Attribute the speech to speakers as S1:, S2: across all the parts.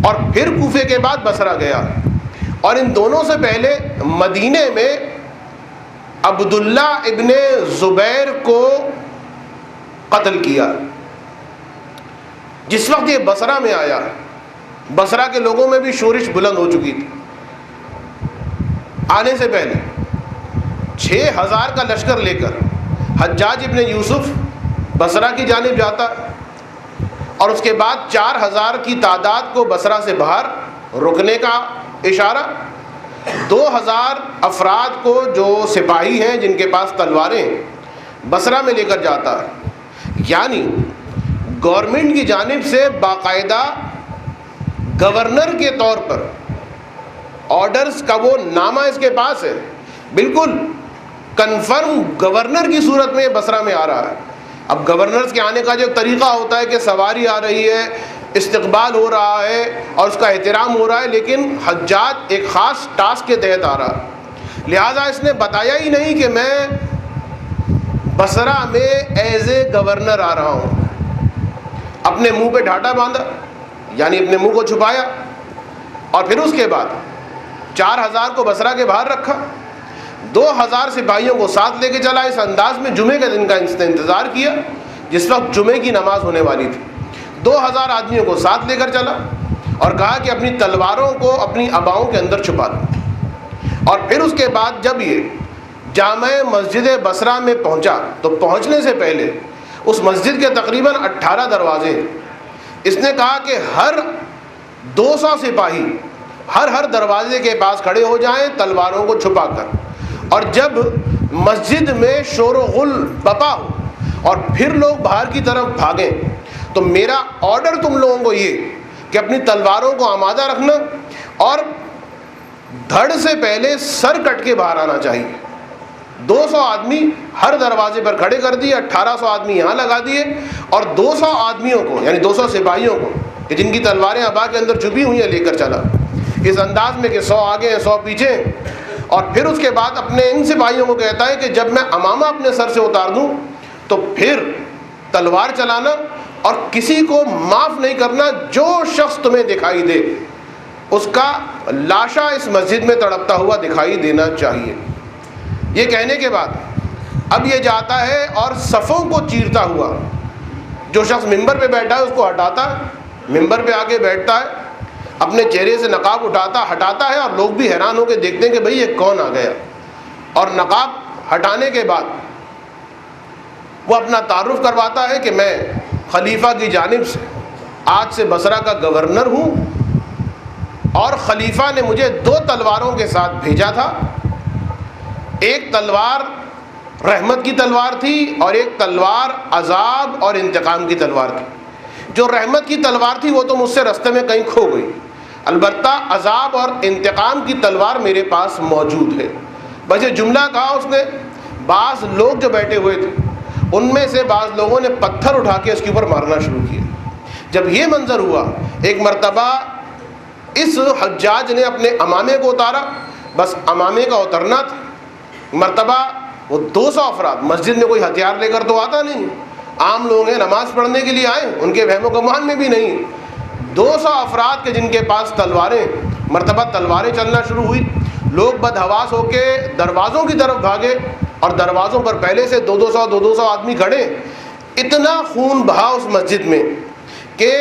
S1: اور پھر کوفے کے بعد بصرہ گیا، اور ان دونوں سے پہلے مدینے میں عبداللہ ابن زبیر کو قتل کیا۔ جس وقت یہ بصرہ میں آیا، بصرہ کے لوگوں میں بھی شورش بلند ہو چکی تھی۔ آنے سے پہلے 6,000 کا لشکر لے کر حجاج ابن یوسف بصرہ کی جانب جاتا، اور اس کے بعد 4,000 کی تعداد کو بصرہ سے باہر رکنے کا اشارہ، 2,000 افراد کو جو سپاہی ہیں جن کے پاس تلواریں بصرہ میں لے کر جاتا ہے۔ یعنی گورنمنٹ کی جانب سے باقاعدہ گورنر کے طور پر آرڈرز کا وہ نامہ اس کے پاس ہے، بالکل کنفرم گورنر کی صورت میں یہ بصرہ میں آ رہا ہے۔ اب گورنرز کے آنے کا جو طریقہ ہوتا ہے کہ سواری آ رہی ہے، استقبال ہو رہا ہے اور اس کا احترام ہو رہا ہے، لیکن حجاج ایک خاص ٹاسک کے تحت آ رہا ہے، لہٰذا اس نے بتایا ہی نہیں کہ میں بصرہ میں ایز اے گورنر آ رہا ہوں۔ اپنے منہ پہ ڈھاٹا باندھا، یعنی اپنے منہ کو چھپایا، اور پھر اس کے بعد 4,000 کو بصرہ کے باہر رکھا، 2,000 سپاہیوں کو ساتھ لے کے چلا۔ اس انداز میں جمعے کے دن کا انتظار کیا، جس وقت جمعے کی نماز ہونے والی تھی۔ 2,000 آدمیوں کو ساتھ لے کر چلا اور کہا کہ اپنی تلواروں کو اپنی اباؤں کے اندر چھپا دو۔ اور پھر اس کے بعد جب یہ جامع مسجد بصرہ میں پہنچا تو پہنچنے سے پہلے اس مسجد کے تقریباً 18 دروازے ہیں۔ اس نے کہا کہ ہر 200 سپاہی ہر دروازے کے پاس کھڑے ہو جائیں تلواروں کو چھپا کر، اور جب مسجد میں شور و غل بپا ہو اور پھر لوگ باہر کی طرف بھاگیں تو میرا آرڈر تم لوگوں کو یہ کہ اپنی تلواروں کو آمادہ رکھنا، اور دھڑ سے پہلے سر کٹ کے باہر آنا چاہیے۔ 200 آدمی ہر دروازے پر کھڑے کر دیے، 1800 آدمی یہاں لگا دیے، اور 200 آدمیوں کو یعنی 200 سپاہیوں کو کہ جن کی تلواریں ابا کے اندر چھپی ہوئی ہیں لے کر چلا، اس انداز میں کہ 100 آگے ہیں 100 پیچھے ہیں۔ اور پھر اس کے بعد اپنے ان سپاہیوں کو کہتا ہے کہ جب میں امامہ اپنے سر سے اتار دوں تو پھر تلوار چلانا اور کسی کو معاف نہیں کرنا، جو شخص تمہیں دکھائی دے اس کا لاشا اس مسجد میں تڑپتا ہوا دکھائی دینا چاہیے۔ یہ کہنے کے بعد اب یہ جاتا ہے اور صفوں کو چیرتا ہوا، جو شخص ممبر پہ بیٹھا ہے اس کو ہٹاتا ہے، ممبر پہ آ کے بیٹھتا ہے، اپنے چہرے سے نقاب ہٹاتا ہے، اور لوگ بھی حیران ہو کے دیکھتے ہیں کہ بھئی یہ کون آ گیا۔ اور نقاب ہٹانے کے بعد وہ اپنا تعارف کرواتا ہے کہ میں خلیفہ کی جانب سے آج سے بصرہ کا گورنر ہوں، اور خلیفہ نے مجھے 2 تلواروں کے ساتھ بھیجا تھا، ایک تلوار رحمت کی تلوار تھی اور ایک تلوار عذاب اور انتقام کی تلوار تھی۔ جو رحمت کی تلوار تھی وہ تو مجھ سے رستے میں کہیں کھو گئی، البتہ عذاب اور انتقام کی تلوار میرے پاس موجود ہے۔ بس یہ جملہ کہا اس نے، بعض لوگ جو بیٹھے ہوئے تھے ان میں سے بعض لوگوں نے پتھر اٹھا کے اس کے اوپر مارنا شروع کیا۔ جب یہ منظر ہوا، ایک مرتبہ اس حجاج نے اپنے امامے کو اتارا، بس امامے کا اترنا تھا، مرتبہ وہ 200 افراد، مسجد میں کوئی ہتھیار لے کر تو آتا نہیں، عام لوگ ہیں نماز پڑھنے کے لیے آئے، ان کے وہم و گمان میں بھی نہیں، 200 افراد کے جن کے پاس تلواریں، مرتبہ تلواریں چلنا شروع ہوئی، لوگ بدحواس ہو کے دروازوں کی طرف بھاگے، اور دروازوں پر پہلے سے 200 آدمی کھڑے، اتنا خون بہا اس مسجد میں کہ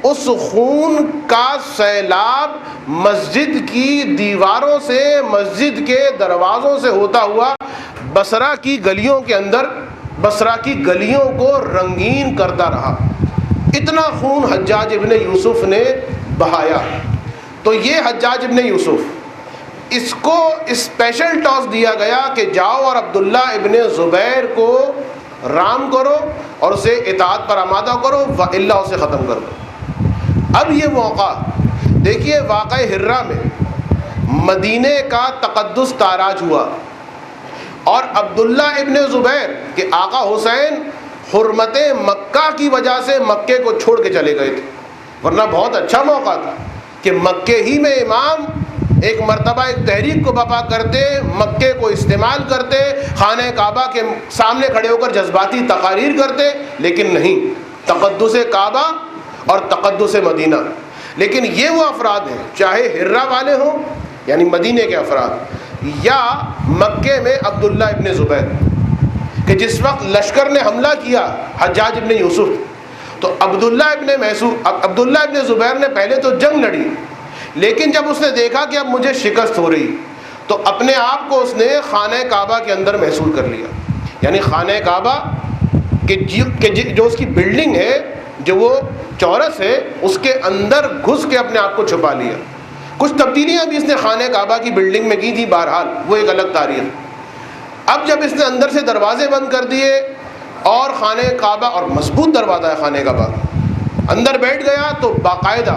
S1: اس خون کا سیلاب مسجد کی دیواروں سے، مسجد کے دروازوں سے ہوتا ہوا بصرہ کی گلیوں کے اندر، بصرہ کی گلیوں کو رنگین کرتا رہا۔ اتنا خون حجاج ابن یوسف نے بہایا۔ تو یہ حجاج ابن یوسف، اس کو اسپیشل ٹاس دیا گیا کہ جاؤ اور عبداللہ ابن زبیر کو رام کرو اور اسے اطاعت پر آمادہ کرو، وإلا اسے ختم کر دو۔ اب یہ موقع دیکھیے، واقعہ ہرہ میں مدینے کا تقدس تاراج ہوا، اور عبداللہ ابن زبیر کے آقا حسین حرمت مکہ کی وجہ سے مکے کو چھوڑ کے چلے گئے تھے، ورنہ بہت اچھا موقع تھا کہ مکے ہی میں امام ایک مرتبہ ایک تحریک کو بپا کرتے، مکے کو استعمال کرتے، خانہ کعبہ کے سامنے کھڑے ہو کر جذباتی تقاریر کرتے، لیکن نہیں، تقدس کعبہ اور تقدس مدینہ، لیکن یہ وہ افراد ہیں، چاہے ہرہ والے ہوں یعنی مدینے کے افراد، یا مکے میں عبداللہ ابن زبیر، کہ جس وقت لشکر نے حملہ کیا حجاج ابن یوسف، تو عبداللہ ابن زبیر نے پہلے تو جنگ لڑی، لیکن جب اس نے دیکھا کہ اب مجھے شکست ہو رہی تو اپنے آپ کو اس نے خانہ کعبہ کے اندر محصور کر لیا، یعنی خانہ کعبہ کہ جو اس کی بلڈنگ ہے، جو وہ چورس ہے، اس کے اندر گھس کے اپنے آپ کو چھپا لیا۔ کچھ تبدیلیاں بھی اس نے خانہ کعبہ کی بلڈنگ میں کی تھی، بہرحال وہ ایک الگ تاریخ۔ اب جب اس نے اندر سے دروازے بند کر دیے اور خانہ کعبہ، اور مضبوط دروازہ ہے خانہ کعبہ، اندر بیٹھ گیا تو باقاعدہ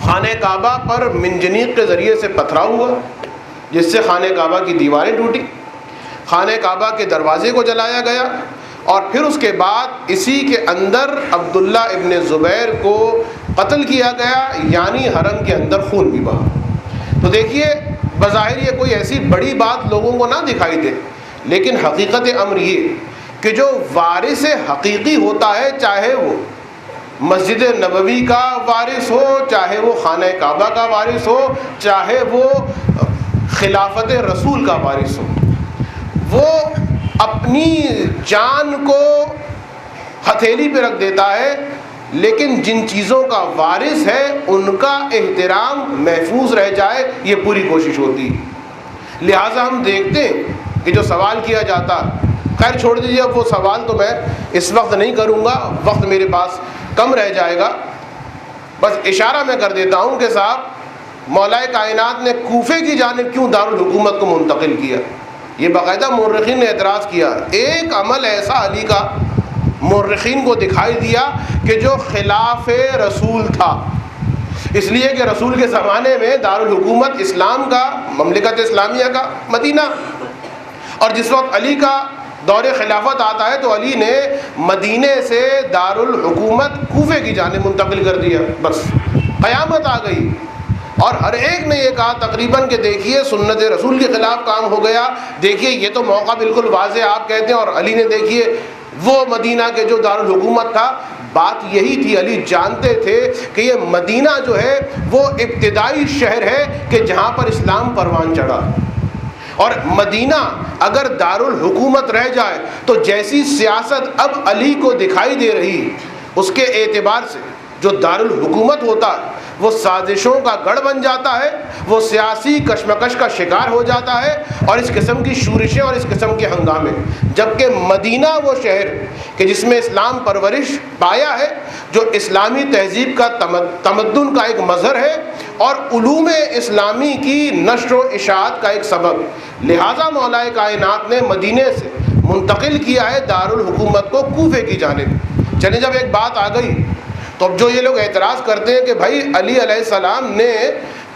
S1: خانہ کعبہ پر منجنیق کے ذریعے سے پتھراؤ ہوا، جس سے خانہ کعبہ کی دیواریں ٹوٹی، خانہ کعبہ کے دروازے کو جلایا گیا، اور پھر اس کے بعد اسی کے اندر عبداللہ ابن زبیر کو قتل کیا گیا، یعنی حرم کے اندر خون بھی بہا۔ تو دیکھیے بظاہر یہ کوئی ایسی بڑی بات لوگوں کو نہ دکھائی دے، لیکن حقیقت امر یہ کہ جو وارث حقیقی ہوتا ہے، چاہے وہ مسجد نبوی کا وارث ہو، چاہے وہ خانہ کعبہ کا وارث ہو، چاہے وہ خلافت رسول کا وارث ہو، وہ اپنی جان کو ہتھیلی پہ رکھ دیتا ہے، لیکن جن چیزوں کا وارث ہے ان کا احترام محفوظ رہ جائے، یہ پوری کوشش ہوتی ہے۔ لہٰذا ہم دیکھتے ہیں کہ جو سوال کیا جاتا، خیر چھوڑ دیجیے، اب وہ سوال تو میں اس وقت نہیں کروں گا، وقت میرے پاس کم رہ جائے گا، بس اشارہ میں کر دیتا ہوں کہ صاحب مولا کائنات نے کوفے کی جانب کیوں دارالحکومت کو منتقل کیا؟ یہ باقاعدہ مورخین نے اعتراض کیا۔ ایک عمل ایسا علی کا مورخین کو دکھائی دیا کہ جو خلاف رسول تھا، اس لیے کہ رسول کے زمانے میں دارالحکومت اسلام کا، مملکت اسلامیہ کا مدینہ، اور جس وقت علی کا دور خلافت آتا ہے تو علی نے مدینے سے دارالحکومت کوفے کی جانب منتقل کر دیا، بس قیامت آ گئی۔ اور ہر ایک نے یہ کہا تقریباً کہ دیکھیے سنت رسول کے خلاف کام ہو گیا، دیکھیے یہ تو موقع بالکل واضح آپ کہتے ہیں، اور علی نے دیکھیے وہ مدینہ کے جو دارالحکومت تھا، بات یہی تھی، علی جانتے تھے کہ یہ مدینہ جو ہے وہ ابتدائی شہر ہے کہ جہاں پر اسلام پروان چڑھا، اور مدینہ اگر دارالحکومت رہ جائے تو جیسی سیاست اب علی کو دکھائی دے رہی، اس کے اعتبار سے جو دارالحکومت ہوتا ہے وہ سازشوں کا گڑھ بن جاتا ہے، وہ سیاسی کشمکش کا شکار ہو جاتا ہے، اور اس قسم کی شورشیں اور اس قسم کے ہنگامے، جبکہ مدینہ وہ شہر کہ جس میں اسلام پرورش پایا ہے، جو اسلامی تہذیب کا تمدن کا ایک مظہر ہے، اور علوم اسلامی کی نشر و اشاعت کا ایک سبب، لہٰذا مولا کائنات نے مدینے سے منتقل کیا ہے دارالحکومت کو کوفے کی جانب۔ چلیں جب ایک بات آ گئی تو اب جو یہ لوگ اعتراض کرتے ہیں کہ بھائی علی علیہ السلام نے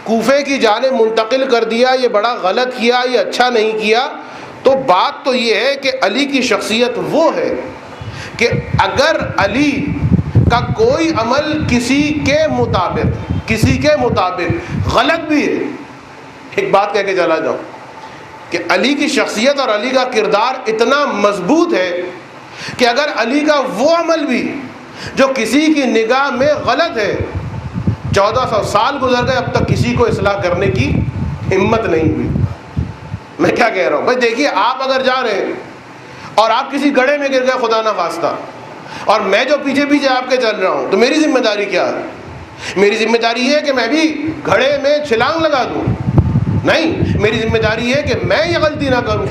S1: کوفے کی جانب منتقل کر دیا، یہ بڑا غلط کیا، یہ اچھا نہیں کیا، تو بات تو یہ ہے کہ علی کی شخصیت وہ ہے کہ اگر علی کا کوئی عمل کسی کے مطابق غلط بھی ہے، ایک بات کہہ کے چلا جاؤں کہ علی کی شخصیت اور علی کا کردار اتنا مضبوط ہے کہ اگر علی کا وہ عمل بھی جو کسی کی نگاہ میں غلط ہے، 1400 سال گزر گئے اب تک کسی کو اصلاح کرنے کی ہمت نہیں ہوئی۔ میں کیا کہہ رہا ہوں بھائی، دیکھیے آپ اگر جا رہے ہیں اور آپ کسی گڑھے میں گر گئے خدا نہ خواستہ، اور میں جو پیچھے پیچھے آپ کے چل رہا ہوں، تو میری ذمہ داری کیا ہے؟ میری ذمہ داری یہ ہے کہ میں بھی گھڑے میں چھلانگ لگا دوں؟ نہیں، میری ذمہ داری ہے کہ میں یہ غلطی نہ کروں۔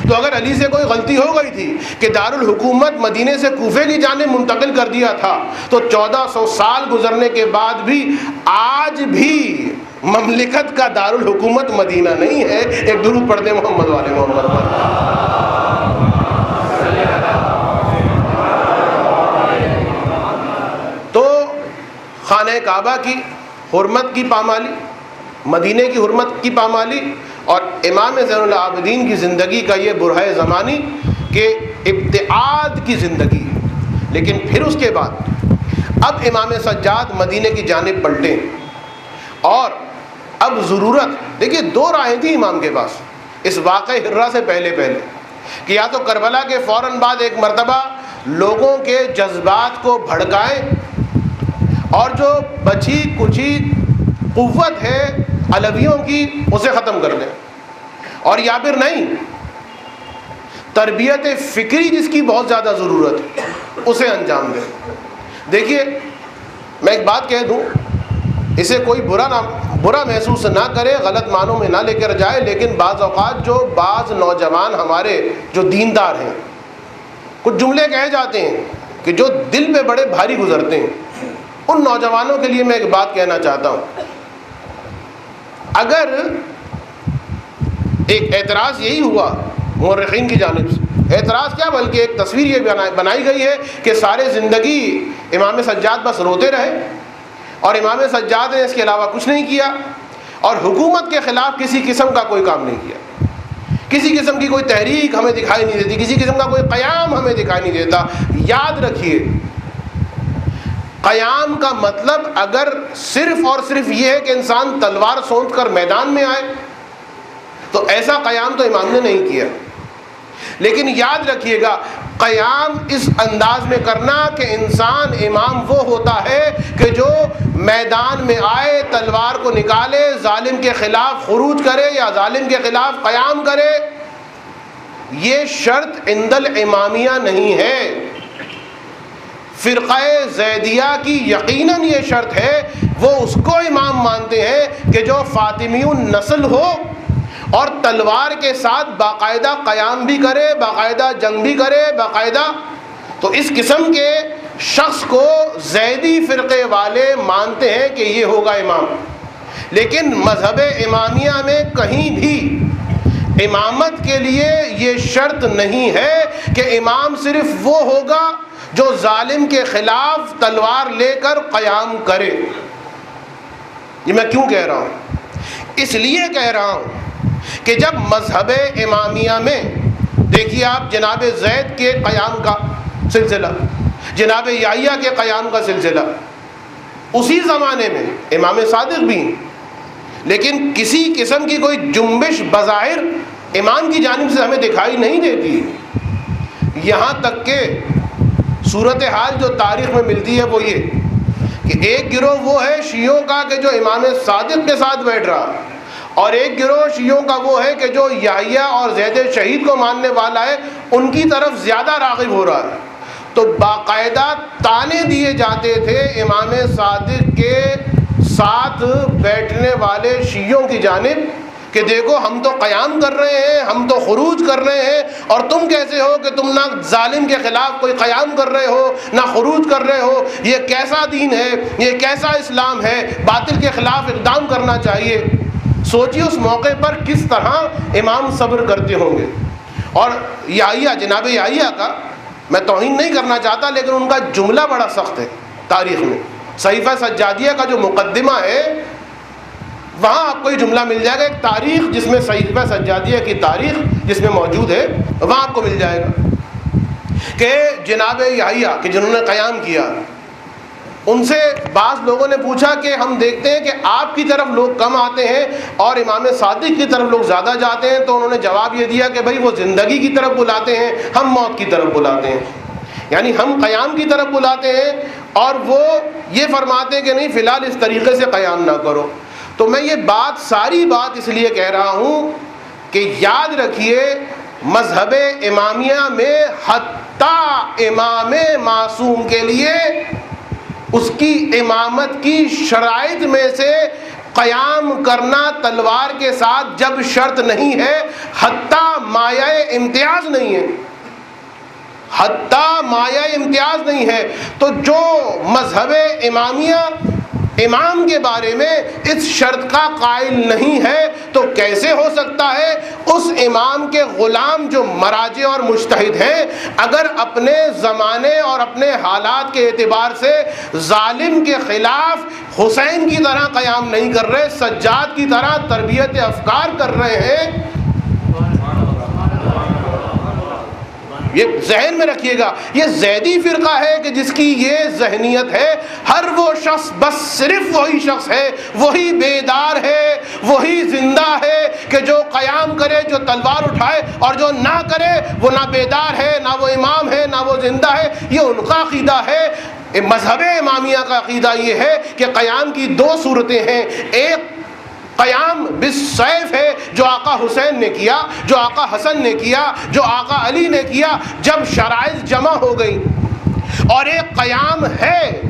S1: تو اگر علی سے کوئی غلطی ہو گئی تھی کہ دارالحکومت مدینے سے کوفے کی جانب منتقل کر دیا تھا، تو 1400 سال گزرنے کے بعد بھی آج بھی مملکت کا دارالحکومت مدینہ نہیں ہے۔ ایک درود پڑھ دیں محمد والے محمد پر۔ تو خانہ کعبہ کی حرمت کی پامالی، مدینے کی حرمت کی پامالی، اور امام زین العابدین کی زندگی کا یہ برہہ زمانی کہ ابتعاد کی زندگی ہے۔ لیکن پھر اس کے بعد اب امام سجاد مدینے کی جانب پلٹیں، اور اب ضرورت، دیکھیے دو راہیں تھیں امام کے پاس اس واقعہ ہرہ سے پہلے کہ یا تو کربلا کے فوراً بعد ایک مرتبہ لوگوں کے جذبات کو بھڑکائیں اور جو بچی کچی قوت ہے علویوں کی اسے ختم کر دیں، اور یا پھر نہیں، تربیت فکری جس کی بہت زیادہ ضرورت ہے اسے انجام دیں۔ دیکھیے میں ایک بات کہہ دوں، اسے کوئی برا محسوس نہ کرے، غلط معنوں میں نہ لے کر جائے، لیکن بعض اوقات جو بعض نوجوان ہمارے جو دیندار ہیں، کچھ جملے کہے جاتے ہیں کہ جو دل پہ بڑے بھاری گزرتے ہیں، ان نوجوانوں کے لیے میں ایک بات کہنا چاہتا ہوں۔ اگر ایک اعتراض یہی ہوا مورخین کی جانب سے، اعتراض کیا بلکہ ایک تصویر یہ بنائی گئی ہے کہ سارے زندگی امام سجاد بس روتے رہے اور امام سجاد نے اس کے علاوہ کچھ نہیں کیا، اور حکومت کے خلاف کسی قسم کا کوئی کام نہیں کیا، کسی قسم کی کوئی تحریک ہمیں دکھائی نہیں دیتی، کسی قسم کا کوئی قیام ہمیں دکھائی نہیں دیتا۔ یاد رکھیے، قیام کا مطلب اگر صرف اور صرف یہ ہے کہ انسان تلوار سونت کر میدان میں آئے تو ایسا قیام تو امام نے نہیں کیا، لیکن یاد رکھیے گا قیام اس انداز میں کرنا کہ انسان امام وہ ہوتا ہے کہ جو میدان میں آئے، تلوار کو نکالے، ظالم کے خلاف خروج کرے یا ظالم کے خلاف قیام کرے، یہ شرط عند الامامیہ نہیں ہے۔ فرقہ زیدیہ کی یقیناً یہ شرط ہے، وہ اس کو امام مانتے ہیں کہ جو فاطمی النسل ہو اور تلوار کے ساتھ باقاعدہ قیام بھی کرے، باقاعدہ جنگ بھی کرے، باقاعدہ، تو اس قسم کے شخص کو زیدی فرقے والے مانتے ہیں کہ یہ ہوگا امام۔ لیکن مذہب امامیہ میں کہیں بھی امامت کے لیے یہ شرط نہیں ہے کہ امام صرف وہ ہوگا جو ظالم کے خلاف تلوار لے کر قیام کرے۔ یہ میں کیوں کہہ رہا ہوں؟ اس لیے کہہ رہا ہوں کہ جب مذہب امامیہ میں دیکھیے آپ جناب زید کے قیام کا سلسلہ، جناب یحییٰ کے قیام کا سلسلہ، اسی زمانے میں امام صادق بھی ہیں، لیکن کسی قسم کی کوئی جنبش بظاہر امام کی جانب سے ہمیں دکھائی نہیں دیتی، یہاں تک کہ صورتحال جو تاریخ میں ملتی ہے وہ یہ کہ ایک گروہ وہ ہے شیعوں کا کہ جو امام صادق کے ساتھ بیٹھ رہا، اور ایک گروہ شیعوں کا وہ ہے کہ جو یحییٰ اور زید شہید کو ماننے والا ہے، ان کی طرف زیادہ راغب ہو رہا ہے۔ تو باقاعدہ تانے دیے جاتے تھے امام صادق کے ساتھ بیٹھنے والے شیعوں کی جانب کہ دیکھو ہم تو قیام کر رہے ہیں، ہم تو خروج کر رہے ہیں، اور تم کیسے ہو کہ تم نہ ظالم کے خلاف کوئی قیام کر رہے ہو نہ خروج کر رہے ہو، یہ کیسا دین ہے، یہ کیسا اسلام ہے، باطل کے خلاف اقدام کرنا چاہیے۔ سوچیے اس موقع پر کس طرح امام صبر کرتے ہوں گے۔ اور یحییٰ، جناب یحییٰ کا میں توہین نہیں کرنا چاہتا، لیکن ان کا جملہ بڑا سخت ہے تاریخ میں۔ صحیفہ سجادیہ کا جو مقدمہ ہے وہاں آپ کو یہ جملہ مل جائے گا، ایک تاریخ جس میں صحیفہ سجادیہ کی تاریخ جس میں موجود ہے وہاں آپ کو مل جائے گا کہ جناب یحییٰ کہ جنہوں نے قیام کیا، ان سے بعض لوگوں نے پوچھا کہ ہم دیکھتے ہیں کہ آپ کی طرف لوگ کم آتے ہیں اور امام صادق کی طرف لوگ زیادہ جاتے ہیں، تو انہوں نے جواب یہ دیا کہ بھائی وہ زندگی کی طرف بلاتے ہیں، ہم موت کی طرف بلاتے ہیں، یعنی ہم قیام کی طرف بلاتے ہیں اور وہ یہ فرماتے ہیں کہ نہیں فی الحال اس طریقے سے قیام نہ کرو۔ تو میں یہ ساری بات اس لیے کہہ رہا ہوں کہ یاد رکھیے مذہب امامیہ میں حتیٰ امام معصوم کے لیے اس کی امامت کی شرائط میں سے قیام کرنا تلوار کے ساتھ جب شرط نہیں ہے، حتیٰ مایہ امتیاز نہیں ہے، حتیٰ مایہ امتیاز نہیں ہے، تو جو مذہب امامیہ امام کے بارے میں اس شرط کا قائل نہیں ہے تو کیسے ہو سکتا ہے اس امام کے غلام جو مراجع اور مجتہد ہیں اگر اپنے زمانے اور اپنے حالات کے اعتبار سے ظالم کے خلاف حسین کی طرح قیام نہیں کر رہے، سجاد کی طرح تربیت افکار کر رہے ہیں۔ یہ ذہن میں رکھیے گا، یہ زیدی فرقہ ہے کہ جس کی یہ ذہنیت ہے، ہر وہ شخص بس صرف وہی شخص ہے، وہی بیدار ہے، وہی زندہ ہے کہ جو قیام کرے، جو تلوار اٹھائے، اور جو نہ کرے وہ نہ بیدار ہے، نہ وہ امام ہے، نہ وہ زندہ ہے۔ یہ ان کا عقیدہ ہے۔ مذہب امامیہ کا عقیدہ یہ ہے کہ قیام کی دو صورتیں ہیں. ایک قیام بالسیف ہے جو آقا حسین نے کیا, جو آقا حسن نے کیا, جو آقا علی نے کیا جب شرائط جمع ہو گئی, اور ایک قیام ہے,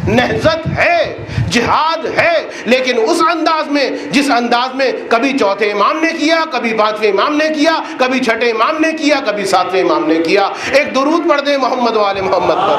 S1: نہضت ہے, جہاد ہے, لیکن اس انداز میں جس انداز میں کبھی چوتھے امام نے کیا, کبھی پانچویں امام نے کیا, کبھی چھٹے امام نے کیا, کبھی ساتویں امام نے کیا. ایک درود پڑھ دیں محمد وآل محمد پر.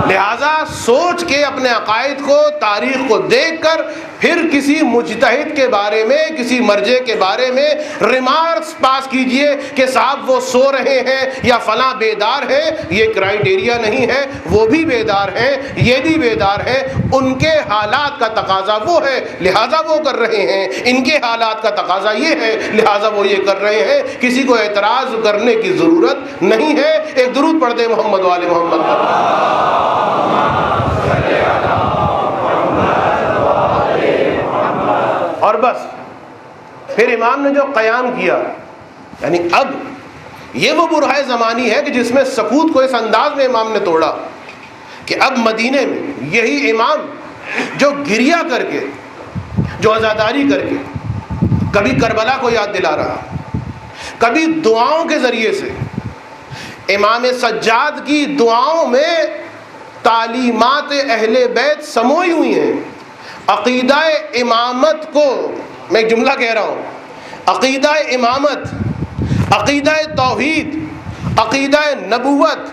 S1: لہذا سوچ کے اپنے عقائد کو, تاریخ کو دیکھ کر پھر کسی مجتہد کے بارے میں, کسی مرجع کے بارے میں ریمارکس پاس کیجئے کہ صاحب وہ سو رہے ہیں یا فلاں بیدار ہے. یہ کرائیٹیریا نہیں ہے. وہ بھی بیدار ہیں, یہ بھی بیدار ہیں. ان کے حالات کا تقاضا وہ ہے لہذا وہ کر رہے ہیں, ان کے حالات کا تقاضا یہ ہے لہذا وہ یہ کر رہے ہیں. کسی کو اعتراض کرنے کی ضرورت نہیں ہے. ایک درود پڑھ دیں محمد وآل محمد پر. اور بس پھر امام نے جو قیام کیا, یعنی اب یہ وہ برہہ زمانی ہے کہ جس میں سکوت کو اس انداز میں امام نے توڑا کہ اب مدینے میں یہی امام جو گریہ کر کے, جو عزاداری کر کے کبھی کربلا کو یاد دلا رہا, کبھی دعاؤں کے ذریعے سے امام سجاد کی دعاؤں میں تعلیمات اہل بیت سموئی ہوئی ہیں. عقیدہ امامت کو میں ایک جملہ کہہ رہا ہوں, عقیدہ امامت, عقیدہ توحید, عقیدہ نبوت,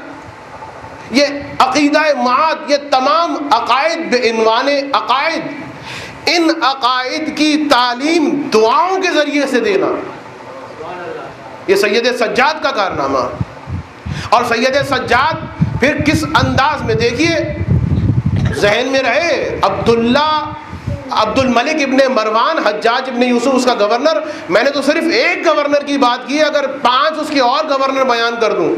S1: یہ عقیدہ معاد, یہ تمام عقائد بعنوان عقائد, ان عقائد کی تعلیم دعاؤں کے ذریعے سے دینا یہ سید سجاد کا کارنامہ. اور سید سجاد پھر کس انداز میں, دیکھیے ذہن میں رہے, عبد الملک ابن مروان, حجاج ابن یوسف اس کا گورنر. میں نے تو صرف ایک گورنر کی بات کی, اگر 5 اس کے اور گورنر بیان کر دوں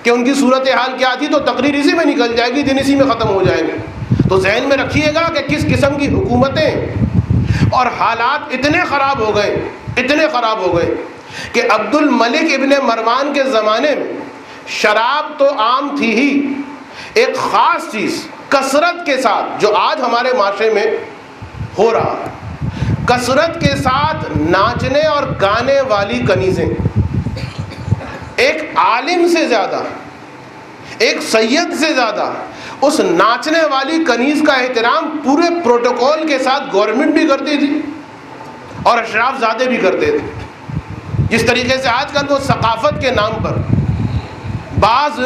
S1: کہ ان کی صورتحال کیا تھی تو تقریر اسی میں نکل جائے گی, دن اسی میں ختم ہو جائیں گے. تو ذہن میں رکھیے گا کہ کس قسم کی حکومتیں اور حالات اتنے خراب ہو گئے, اتنے خراب ہو گئے کہ عبد الملک ابن مروان کے زمانے میں شراب تو عام تھی ہی, ایک خاص چیز کثرت کے ساتھ جو آج ہمارے معاشرے میں ہو رہا, کثرت کے ساتھ ناچنے اور گانے والی کنیزیں. ایک عالم سے زیادہ, ایک سید سے زیادہ اس ناچنے والی کنیز کا احترام پورے پروٹوکول کے ساتھ گورنمنٹ بھی کرتی تھی اور اشراف زادے بھی کرتے تھے. جس طریقے سے آج کل وہ ثقافت کے نام پر بعض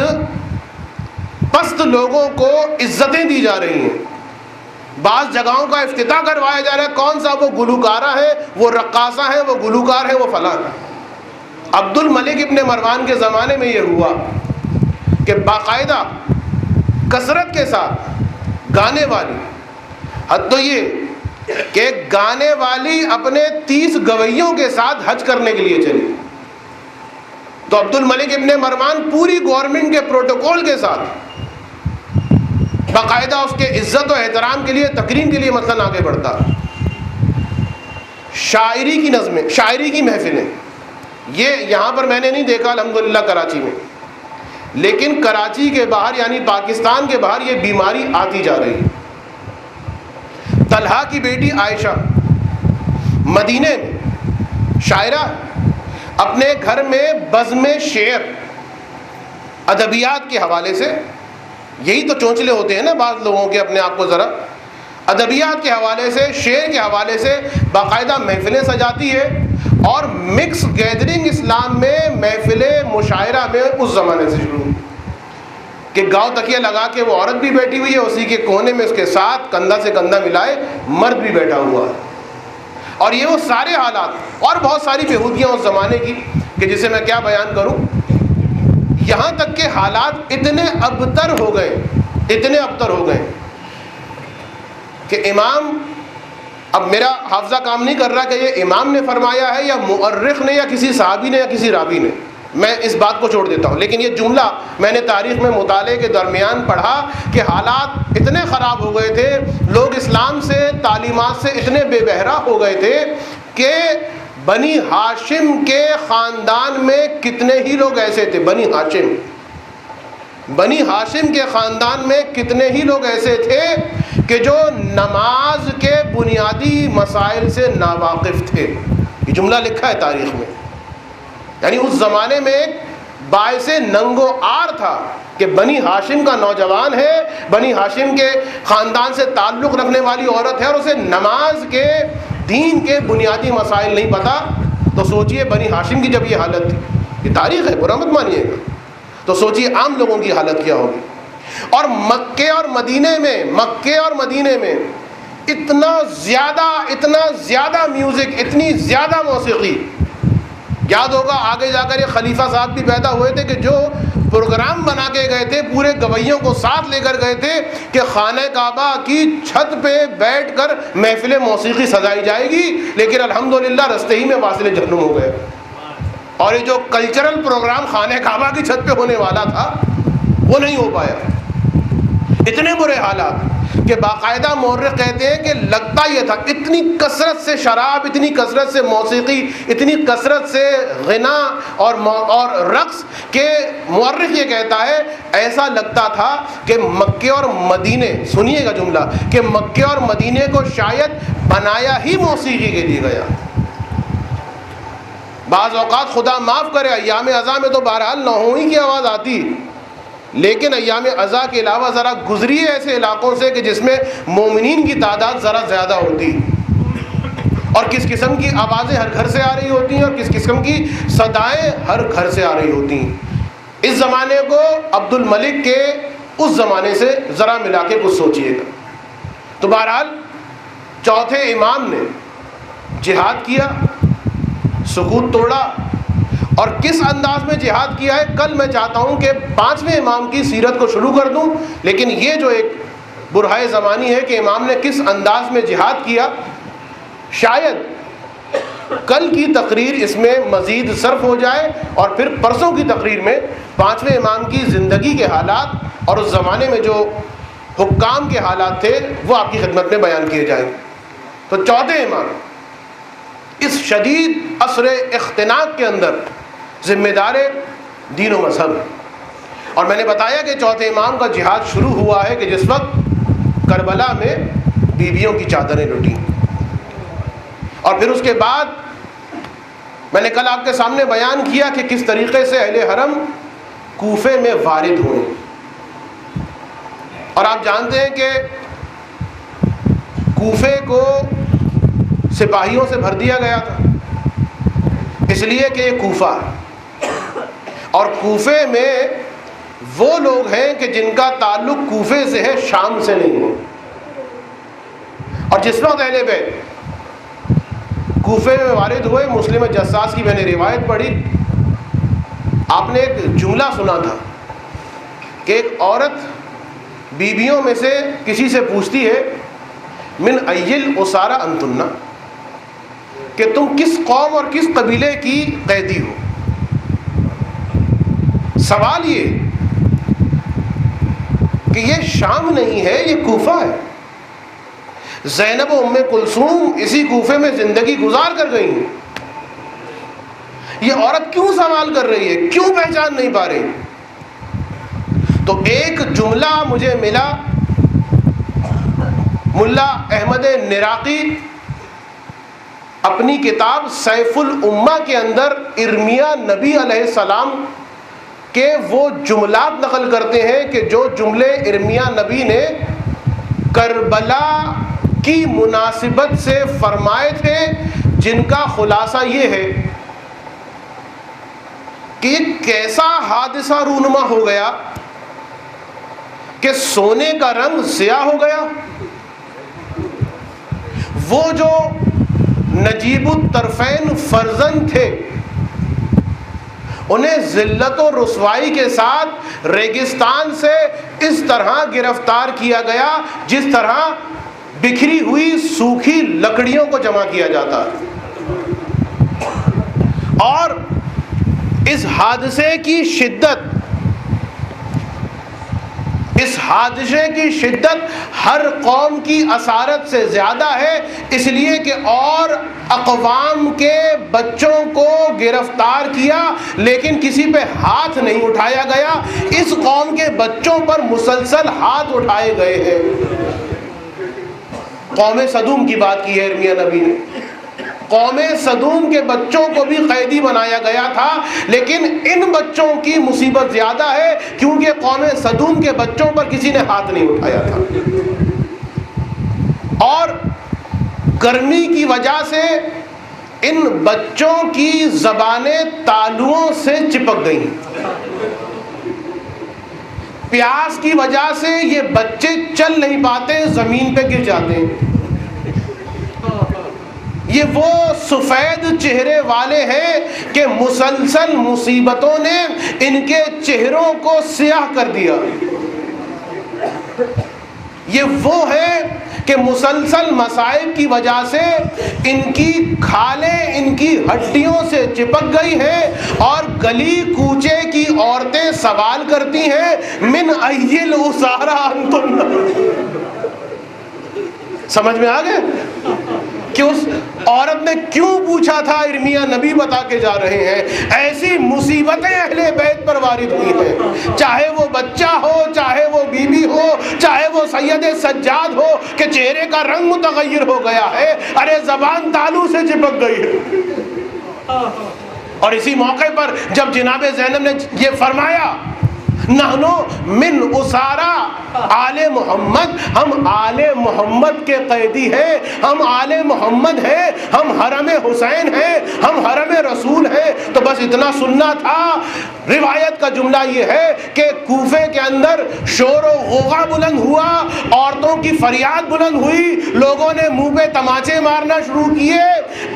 S1: پست لوگوں کو عزتیں دی جا رہی ہیں, بعض جگہوں کا افتتاح کروایا جا رہا ہے, کون سا وہ گلوکارہ ہے, وہ رقاصہ ہیں, وہ گلوکار ہیں, وہ فلاں. عبد الملک ابن مروان کے زمانے میں یہ ہوا کہ باقاعدہ کثرت کے ساتھ گانے والی, حد تو یہ کہ گانے والی اپنے 30 گویوں کے ساتھ حج کرنے کے لیے چلی. تو عبد الملک ابن مروان پوری گورنمنٹ کے پروٹوکول کے ساتھ باقاعدہ اس کے عزت و احترام کے لیے, تکریم کے لیے مثلا آگے بڑھتا. شاعری کی نظمیں, شاعری کی محفلیں, یہ یہاں پر میں نے نہیں دیکھا الحمدللہ کراچی میں, لیکن کراچی کے باہر یعنی پاکستان کے باہر یہ بیماری آتی جا رہی. طلحہ کی بیٹی عائشہ مدینے میں شاعرہ, اپنے گھر میں بزم شعر, ادبیات کے حوالے سے, یہی تو چونچلے ہوتے ہیں نا بعض لوگوں کے اپنے آپ کو, ذرا ادبیات کے حوالے سے, شعر کے حوالے سے باقاعدہ محفلیں سجاتی ہے. اور مکس گیدرنگ اسلام میں محفل مشاعرہ میں اس زمانے سے شروع کہ گاؤں تکیہ لگا کے وہ عورت بھی بیٹھی ہوئی ہے, اسی کے کونے میں اس کے ساتھ کندھا سے کندھا ملائے مرد بھی بیٹھا ہوا ہے. اور یہ وہ سارے حالات اور بہت ساری بےہودگیاں اس زمانے کی کہ جسے میں کیا بیان کروں. یہاں تک کہ حالات اتنے ابتر ہو گئے, اتنے ابتر ہو گئے کہ امام, اب میرا حافظہ کام نہیں کر رہا کہ یہ امام نے فرمایا ہے یا مؤرخ نے یا کسی صحابی نے یا کسی راوی نے, میں اس بات کو چھوڑ دیتا ہوں, لیکن یہ جملہ میں نے تاریخ میں مطالعے کے درمیان پڑھا کہ حالات اتنے خراب ہو گئے تھے, لوگ اسلام سے, تعلیمات سے اتنے بے بہرا ہو گئے تھے کہ بنی ہاشم کے خاندان میں کتنے ہی لوگ ایسے تھے، بنی ہاشم کے خاندان میں کتنے ہی لوگ ایسے تھے کہ جو نماز کے بنیادی مسائل سے ناواقف تھے. یہ جملہ لکھا ہے تاریخ میں. یعنی اس زمانے میں ایک باعث ننگ و عار تھا کہ بنی ہاشم کا نوجوان ہے، بنی ہاشم کے خاندان سے تعلق رکھنے والی عورت ہے اور اسے نماز کے، دین کے بنیادی مسائل نہیں پتہ. تو سوچئے بنی ہاشم کی جب یہ حالت تھی، یہ تاریخ ہے، برا مت مانیے گا، تو سوچئے عام لوگوں کی حالت کیا ہوگی. اور مکے اور مدینے میں اتنا زیادہ میوزک، اتنی زیادہ موسیقی. یاد ہوگا آگے جا کر یہ خلیفہ صاحب بھی پیدا ہوئے تھے کہ جو پروگرام بنا کے گئے تھے، پورے گویوں کو ساتھ لے کر گئے تھے کہ خانہ کعبہ کی چھت پہ بیٹھ کر محفل موسیقی سجائی جائے گی، لیکن الحمدللہ رستے ہی میں واصل جہنم ہو گئے. اور یہ جو کلچرل پروگرام خانہ کعبہ کی چھت پہ ہونے والا تھا وہ نہیں ہو پایا. اتنے برے حالات کہ باقاعدہ مورخ کہتے ہیں کہ لگتا یہ تھا، اتنی کثرت سے شراب، اتنی کثرت سے موسیقی، اتنی کثرت سے غنا اور رقص کہ مورخ یہ کہتا ہے ایسا لگتا تھا کہ مکے اور مدینے، سنیے گا جملہ، کہ مکے اور مدینے کو شاید بنایا ہی موسیقی کے لیے گیا. بعض اوقات خدا معاف کرے ایام ازاں میں تو بہرحال نہوئی کی آواز آتی، لیکن ایام ازاں کے علاوہ ذرا گزریے ایسے علاقوں سے کہ جس میں مومنین کی تعداد ذرا زیادہ ہوتی اور کس قسم کی آوازیں ہر گھر سے آ رہی ہوتی ہیں اور کس قسم کی صدائیں ہر گھر سے آ رہی ہوتی ہیں. اس زمانے کو عبد الملک کے اس زمانے سے ذرا ملا کے کچھ سوچئے گا. تو بہرحال چوتھے امام نے جہاد کیا، سکوت توڑا، اور کس انداز میں جہاد کیا ہے کل میں چاہتا ہوں کہ پانچویں امام کی سیرت کو شروع کر دوں، لیکن یہ جو ایک برہائے زمانی ہے کہ امام نے کس انداز میں جہاد کیا، شاید کل کی تقریر اس میں مزید صرف ہو جائے اور پھر پرسوں کی تقریر میں پانچویں امام کی زندگی کے حالات اور اس زمانے میں جو حکام کے حالات تھے وہ آپ کی خدمت میں بیان کیے جائیں. تو چوتھے امام اس شدید عصر اختناق کے اندر ذمہ دار دین و مذہب، اور میں نے بتایا کہ چوتھے امام کا جہاد شروع ہوا ہے کہ جس وقت کربلا میں بیویوں کی چادریں لٹیں، اور پھر اس کے بعد میں نے کل آپ کے سامنے بیان کیا کہ کس طریقے سے اہل حرم کوفے میں وارد ہوئے. اور آپ جانتے ہیں کہ کوفے کو سپاہیوں سے بھر دیا گیا تھا، اس لیے کہ یہ کوفہ ہے اور کوفے میں وہ لوگ ہیں کہ جن کا تعلق کوفے سے ہے، شام سے نہیں ہے. اور جس وقت اہل بیت کوفے میں وارد ہوئے، مسلم جساس کی میں نے روایت پڑھی، آپ نے ایک جملہ سنا تھا کہ ایک عورت بیویوں میں سے کسی سے پوچھتی ہے من ایل اسارا انتن، کہ تم کس قوم اور کس قبیلے کی قیدی ہو. سوال یہ کہ یہ شام نہیں ہے، یہ کوفہ ہے. زینب و ام کلثوم اسی کوفے میں زندگی گزار کر گئی ہیں. یہ عورت کیوں سوال کر رہی ہے، کیوں پہچان نہیں پا رہی؟ تو ایک جملہ مجھے ملا، ملا احمد نراقی اپنی کتاب سیف الامہ کے اندر ارمیہ نبی علیہ السلام کہ وہ جملات نقل کرتے ہیں کہ جو جملے ارمیہ نبی نے کربلا کی مناسبت سے فرمائے تھے، جن کا خلاصہ یہ ہے کہ یہ کیسا حادثہ رونما ہو گیا کہ سونے کا رنگ سیاہ ہو گیا. وہ جو نجیب الطرفین فرزند تھے انہیں ذلت و رسوائی کے ساتھ ریگستان سے اس طرح گرفتار کیا گیا جس طرح بکھری ہوئی سوکھی لکڑیوں کو جمع کیا جاتا ہے. اور اس حادثے کی شدت، اس حادثے کی شدت ہر قوم کی اسارت سے زیادہ ہے، اس لیے کہ اور اقوام کے بچوں کو گرفتار کیا لیکن کسی پہ ہاتھ نہیں اٹھایا گیا، اس قوم کے بچوں پر مسلسل ہاتھ اٹھائے گئے ہیں۔ قوم صدوم کی بات کی ہے ارمیہ نبی نے، قوم صدوم کے بچوں کو بھی قیدی بنایا گیا تھا، لیکن ان بچوں کی مصیبت زیادہ ہے کیونکہ قوم صدوم کے بچوں پر کسی نے ہاتھ نہیں اٹھایا تھا، اور گرمی کی وجہ سے ان بچوں کی زبانیں تالوؤں سے چپک گئیں، پیاس کی وجہ سے یہ بچے چل نہیں پاتے، زمین پہ گر جاتے ہیں۔ یہ وہ سفید چہرے والے ہیں کہ مسلسل مصیبتوں نے ان کے چہروں کو سیاہ کر دیا، یہ وہ ہیں کہ مسلسل مصائب کی وجہ سے ان کی کھالیں ان کی ہڈیوں سے چپک گئی ہیں، اور گلی کوچے کی عورتیں سوال کرتی ہیں من ای الاسارى انتم، سمجھ میں آ گئے کہ اس عورت نے کیوں پوچھا تھا؟ ارمیہ نبی بتا کے جا رہے ہیں ایسی مصیبتیں اہل بیت پر وارد ہوئی ہیں، چاہے وہ بچہ ہو، چاہے وہ بیوی ہو، چاہے وہ سید سجاد ہو کہ چہرے کا رنگ متغیر ہو گیا ہے، ارے زبان تالو سے چپک گئی ہے۔ اور اسی موقع پر جب جناب زینب نے یہ فرمایا نحنو من اسارى آل محمد، ہم آل محمد کے قیدی ہیں، ہم آل محمد ہیں، ہم حرم حسین ہیں، ہم حرم رسول ہیں، تو بس اتنا سننا تھا۔ روایت کا جملہ یہ ہے کہ کوفے کے اندر شور و غوغا بلند ہوا، عورتوں کی فریاد بلند ہوئی، لوگوں نے منہ پہ تماچے مارنا شروع کیے،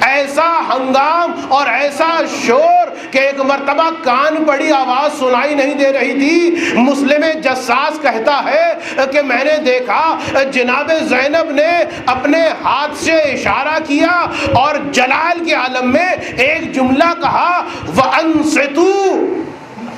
S1: ایسا ہنگام اور ایسا شور کہ ایک مرتبہ کان پڑی آواز سنائی نہیں دے رہی تھی۔ مسلم جساس کہتا ہے کہ میں نے دیکھا جناب زینب نے اپنے ہاتھ سے اشارہ کیا اور جلال کے عالم میں ایک جملہ کہا وَأَنصِتُوا،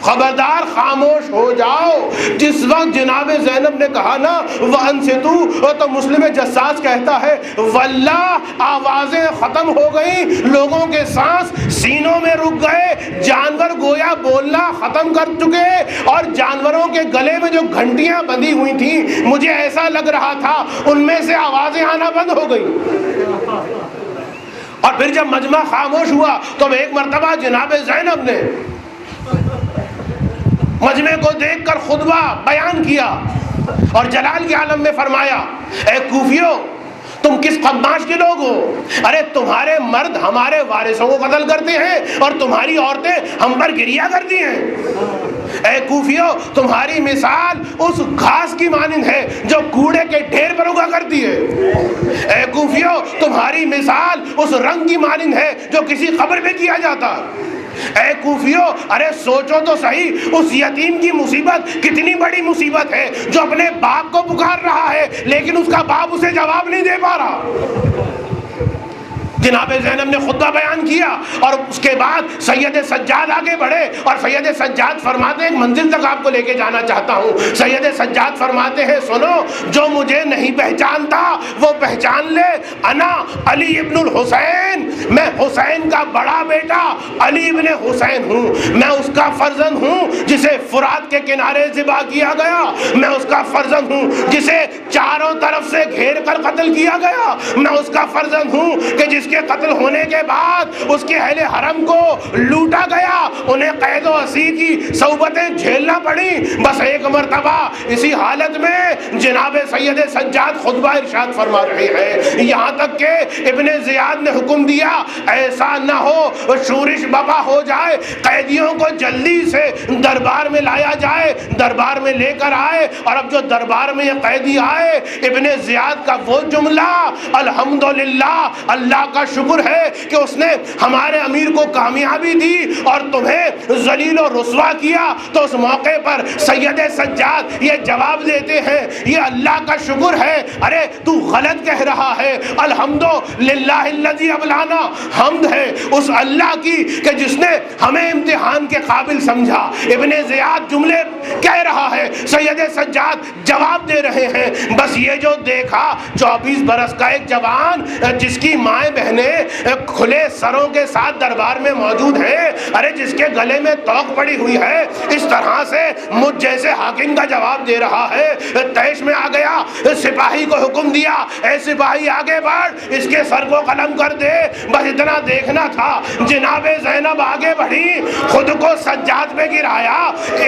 S1: خبردار خاموش ہو جاؤ۔ جس وقت جناب زینب نے کہا نا وَأَنصِتُوا، تو مسلم جساس کہتا ہے واللہ آوازیں ختم ہو گئیں، لوگوں کے سانس سینوں میں رک گئے، جانور گویا بولنا ختم کر چکے، اور جانوروں کے گلے میں جو گھنٹیاں بندھی ہوئی تھیں مجھے ایسا لگ رہا تھا ان میں سے آوازیں آنا بند ہو گئیں۔ اور پھر جب مجمع خاموش ہوا تو ایک مرتبہ جناب زینب نے مجمع کو دیکھ کر خطبہ بیان کیا اور جلال کے عالم میں فرمایا اے کوفیو، تم کس قماش کے لوگ ہو؟ ارے تمہارے مرد ہمارے وارثوں کو قتل کرتے ہیں اور تمہاری عورتیں ہم پر گریہ کرتی ہیں۔ اے کوفیو، تمہاری مثال اس گھاس کی مانند ہے جو کوڑے کے ڈھیر پر اگا کرتی ہے۔ اے کوفیو، تمہاری مثال اس رنگ کی مانند ہے جو کسی قبر پہ کیا جاتا۔ اے کوفیو، ارے سوچو تو صحیح، اس یتیم کی مصیبت کتنی بڑی مصیبت ہے جو اپنے باپ کو پکار رہا ہے لیکن اس کا باپ اسے جواب نہیں دے پا رہا۔ جناب زینب نے خطبہ بیان کیا اور اس کے بعد سید سجاد آگے بڑھے اور سید سجاد فرماتے ہیں ایک منزل تک آپ کو لے کے جانا چاہتا ہوں۔ سید سجاد فرماتے ہیں سنو، جو مجھے نہیں پہچانتا وہ پہچان لے، انا علی ابن الحسین، میں حسین کا بڑا بیٹا علی ابن حسین ہوں، میں اس کا فرزند ہوں جسے فرات کے کنارے ذبح کیا گیا، میں اس کا فرزند ہوں جسے چاروں طرف سے گھیر کر قتل کیا گیا، میں اس کا فرزند ہوں کہ جس کے قتل ہونے کے بعد اس کے اہل حرم کو لوٹا گیا، انہیں قید و اسیر کی صحبتیں جھیلنا پڑی۔ بس ایک مرتبہ اسی حالت میں جناب سید سجاد خطبہ ارشاد فرما رہے ہیں، یہاں تک کہ ابن زیاد نے حکم دیا ایسا نہ ہو شورش بپا ہو جائے، قیدیوں کو جلدی سے دربار میں لایا جائے۔ دربار میں لے کر آئے اور اب جو دربار میں یہ قیدی آئے، ابن زیاد کا وہ جملہ الحمدللہ، اللہ کا کا شکر ہے کہ اس نے ہمارے امیر کو کامیابی دی اور تمہیں ذلیل و رسوا کیا. تو اس موقع پر سید سجاد یہ جواب دیتے ہیں یہ اللہ کا شکر ہے. ارے تو غلط کہہ رہا ہے. الحمدللہ الذی ابلانا, حمد ہے اس اللہ کی کہ جس نے ہمیں امتحان کے قابل سمجھا. ابن زیاد جملے کہہ رہا ہے, سید سجاد جواب دے رہے ہیں. بس یہ جو دیکھا 24 برس کا ایک جوان جس کی مائیں بہنیں کھلے سروں کے ساتھ دربار میں موجود ہیں, ارے جس کے گلے میں توق پڑی ہوئی ہے, اس طرح سے مجھ جیسے حاکم کا جواب دے رہا ہے. تیش میں آ گیا, سپاہی کو حکم دیا اے سپاہی آگے بڑھ, اس کے سر کو قلم کر دے. بس اتنا دیکھنا تھا. جناب زینب آگے بڑھی, خود کو سجاد پہ گرایا.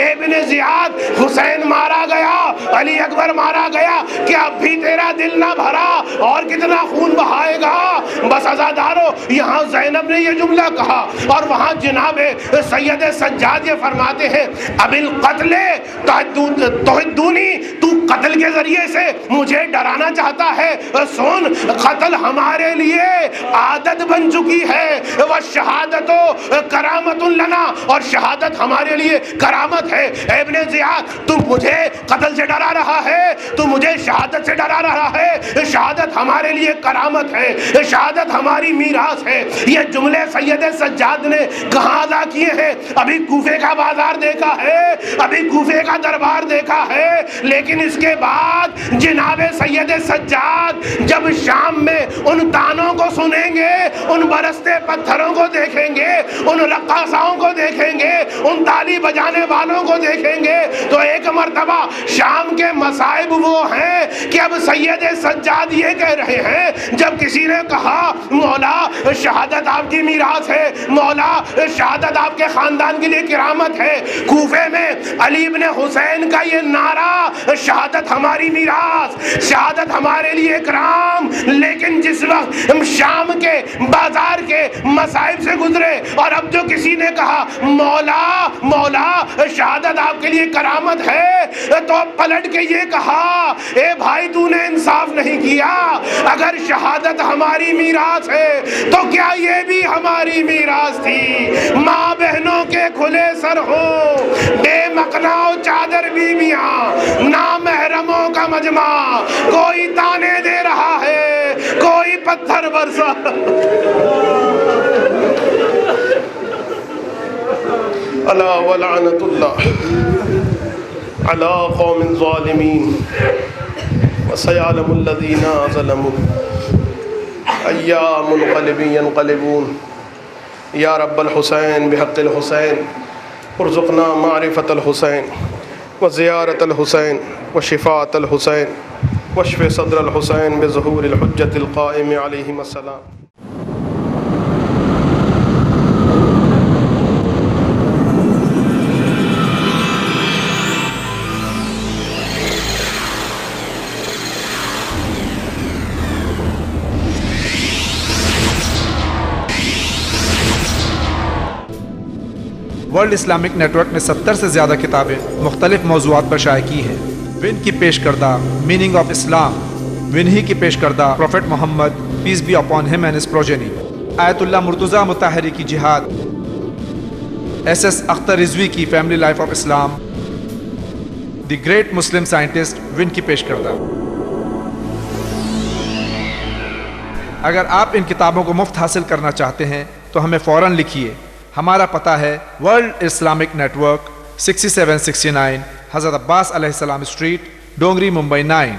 S1: ابن زیاد حسین مارا گیا, علی اکبر مارا گیا, کہ اب بھی تیرا دل نہ بھرا اور کتنا خون بہائے گا. بس عزادارو, یہاں زینب نے یہ جملہ کہا اور وہاں جناب سید سجاد یہ فرماتے ہیں اب القتل تحدونی, تو قتل کے ذریعے سے مجھے ڈرانا چاہتا ہے. سن, قتل ہمارے لیے عادت بن چکی ہے. والشہادت کرامت لنا, اور شہادت ہمارے لیے کرامت ہے. ابن زیاد تم مجھے قتل سے ڈرا رہا ہے, تو مجھے شہادت سے ڈرا رہا ہے. شہادت ہمارے لیے کرامت ہے, شہادت ہماری میراث ہے. یہ جملے سید سجاد نے کہاں ادا کیے ہیں؟ ابھی کوفے کا بازار دیکھا ہے, ابھی کوفے کا دربار دیکھا ہے, لیکن اس کے بعد جناب سید سجاد جب شام میں ان تانوں کو سنیں گے, ان برستے پتھروں کو دیکھیں گے, ان رقاصاؤں کو دیکھیں گے, ان تالی بجانے والوں کو دیکھیں گے, تو ایک مرتبہ شام کے مصائب وہ ہیں کہ اب سید سجاد یہ کہہ رہے ہیں جب کسی نے کہا مولا شہادت آپ کی میراث ہے, مولا شہادت آپ کے خاندان کے لیے کرامت ہے. کوفے میں علی ابن حسین کا یہ نعرہ شہادت ہماری میراث, شہادت ہمارے لیے اکرام. لیکن جس وقت شام کے بازار کے مصائب سے گزرے اور اب جو کسی نے کہا مولا مولا شہادت آپ کے لیے کرامت ہے, تو پلٹ کے یہ کہا اے بھائی تو نے انصاف نہیں کیا. اگر شہادت ہماری میراث ہے تو کیا یہ بھی ہماری میراث تھی؟ ماں بہنوں کے کھلے سر ہو, بے مقناؤ چادر بیویاں, نامحرموں کا مجمع, کوئی تانے دے رہا ہے, کوئی پتھر برسا. الا ولعنت اللہ علی قوم ظالمین وسيعلم الذين ظلموا أيام منقلب ينقلبون. یا رب الحسین بحق الحسین ارزقنا معرفت الحسین وزیارت الحسین وشفاعت الحسین واشف صدر الحسین بظہور الحجت القائم علیہم السلام.
S2: ورلڈ اسلامک نیٹ ورک نے 70 سے زیادہ کتابیں مختلف موضوعات پر شائع کی ہیں. ون کی پیش کردہ میننگ آف اسلام, ون ہی کی پیش کردہ prophet Muhammad peace be upon him and his progeny, آیت اللہ مرتضیٰ مطہری کی جہاد, ایس ایس اختر رضوی کی family life of Islam, the great Muslim scientist, one کی پیش کردہ. اگر آپ ان کتابوں کو مفت حاصل کرنا چاہتے ہیں تو ہمیں فوراً لکھیے. ہمارا پتہ ہے ورلڈ اسلامک نیٹ ورک 6769 حضرت عباس علیہ السلام اسٹریٹ, ڈونگری, ممبئی 9.